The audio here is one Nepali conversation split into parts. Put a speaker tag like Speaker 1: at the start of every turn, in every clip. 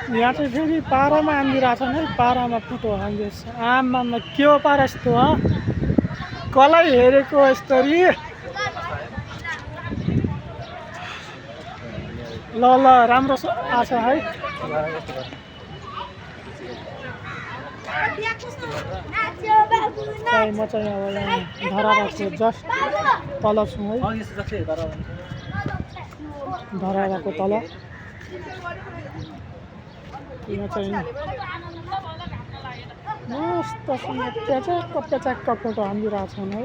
Speaker 1: यहाँ चाहिँ फेरि पारामा हानिदिरहेको छन् है, पारामा फुटो हान्दैछ। आमामा के हो पारा यस्तो हो, कसलाई हेरेको यस्तरी। ल ल राम्रो आछ है। म चाहिँ अब यहाँ धराको जस्ट तल छु है, धराको तल। यहाँ चाहिँ मस्तसँग प्याचाक्क फोटो हानिदिरहेको छन् है।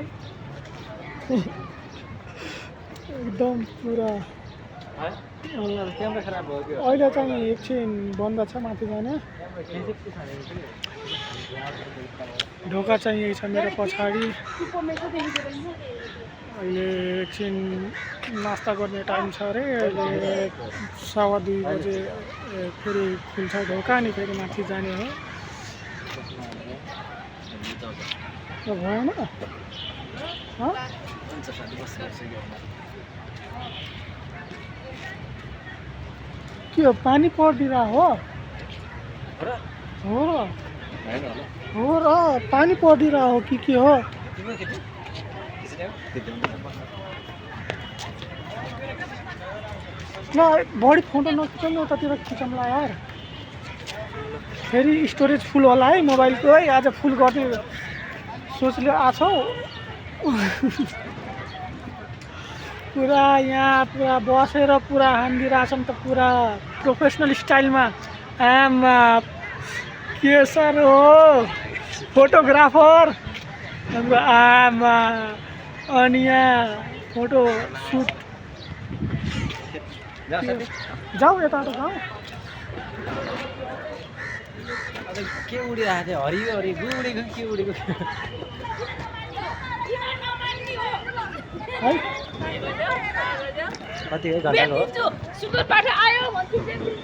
Speaker 1: एकदम पुरा अहिले चाहिँ एकछिन बन्द छ, माथि जाने ढोका चाहिँ यही छ मेरो पछाडि। अहिले एकछिन नास्ता गर्ने टाइम छ अरे, अहिले 2:15 बजे फेरि खुल्छ ढोका, अनि फेरि माथि जाने हो। भएन के हो, पानी परिदिरहेको हो र पानी परिदिरहेको हो कि के हो? ल बढी फोटो नखिचौँ न, उतातिर खिचौँला यार, फेरि स्टोरेज फुल होला है मोबाइलको है। आज फुल गर्ने सोचले आछौ। पुरा यहाँ पुरा बसेर पुरा हानिदिरहेछन् त, पुरा प्रोफेसनल स्टाइलमा। आमा के सर हो फोटोग्राफर हाम्रो। आमा अनि यहाँ फोटो सुट जाऊ, यता जाऊ।
Speaker 2: के उडिरहेको थियो, हरियो हरियो उडेको के उडेको
Speaker 1: है।
Speaker 2: कति हो घन्टाको?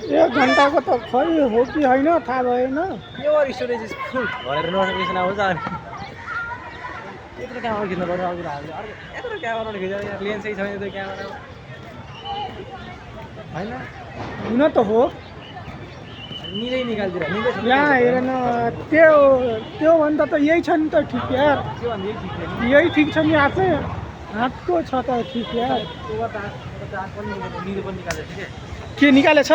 Speaker 1: 1 घन्टाको त खै हो कि होइन थाहा भएन।
Speaker 2: प्योर स्टोरेज इज फुल भनेर नोटिफिकेसन आउँछ। अनि यत्रो क्यामेरा खिच्नु पर्छ, अघि हामीले यत्रो क्यामेरा खिचेर यहाँ लेन्सै छैन त्यो क्यामेरा होइन।
Speaker 1: हुन त हो,
Speaker 2: निलै निकालिदिएर निलै छ।
Speaker 1: यहाँ हेर न, त्यो भन्दा त यही छ नि त ठिक यार।
Speaker 2: त्यो भन्दा
Speaker 1: यही ठिक छ नि, हातको छ त ठिक यार।
Speaker 2: निलो पनि निकालेको थियो
Speaker 1: के निकालेछ?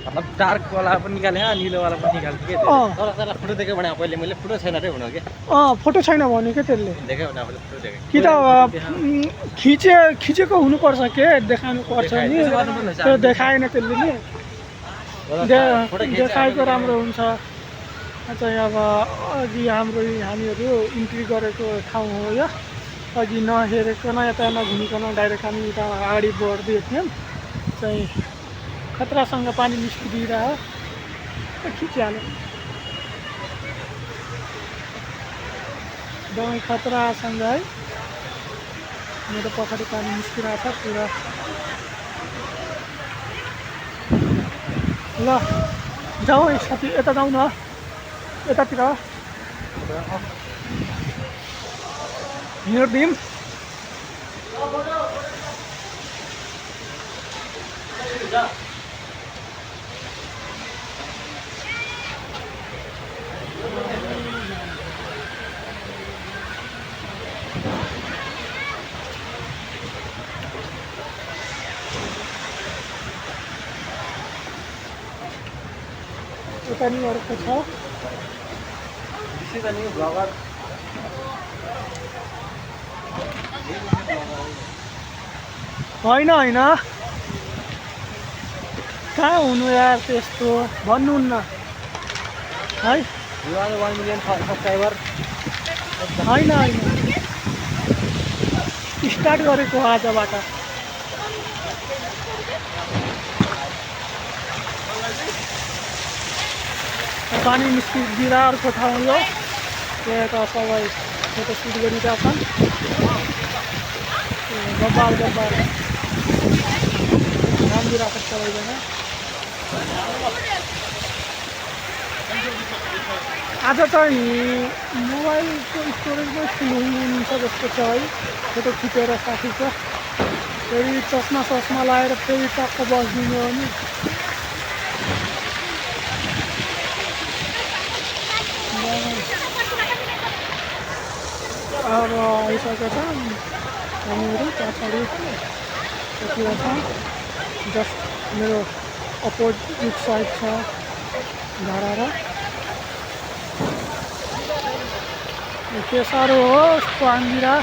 Speaker 2: मतलब डार्कवाला पनि निकालेँ, निलोवाला पनि निकालेको थिएँ। तर त्यसलाई फोटो देखेँ भने पहिले मैले फोटो छैन रे हुन के।
Speaker 1: फोटो छैन भन्यो क्या त्यसले।
Speaker 2: देखेँ भने आफूले फोटो देखेँ
Speaker 1: कि त खिचेको हुनुपर्छ के, देखाउनु पर्छ नि। त्यो देखाएन त्यसले नि, देखाएको राम्रो हुन्छ। चाहिँ अब अघि हामीहरू इन्ट्री गरेको ठाउँ हो यो। अघि नहेरेकन यता नघुमिकन डाइरेक्ट हामी उता अगाडि बढ्दै थियौँ। चाहिँ खतरासँग पानी निस्किदिइरह्यो, खिचिहाल्यो दमै खतरासँग है। मेरो पछाडि पानी निस्किरहेको छ पुरा। ल जाऊ है साथी, यता जाउँ न, यतातिर हिँड्दिउँ। यता नि अर्को छ होइन होइन, कहाँ हुनु यार त्यस्तो, भन्नुहुन्न है।
Speaker 2: 1 मिलियन सब्सक्राइबर
Speaker 1: होइन होइन, स्टार्ट गरेको आजबाट। पानी निस्किदिएर अर्को ठाउँ हो, त्यहाँ सबै फोटो सुट गरिरहेछन्। गब्बाल राम्रिरहेको सबैजना। आज चाहिँ मोबाइलको स्टोरेजमै फुल हुन्छ जस्तो छ है, फोटो खिचेर साथीको। फेरि चस्मा लगाएर फेरि टक्क बसिदिनु हो नि। अब आइसकेको छ हामीहरू पछाडितिर छ जस्ट मेरो अपोजिट साइड छ धारा र के साह्रो हो यस्तो आन्धिरा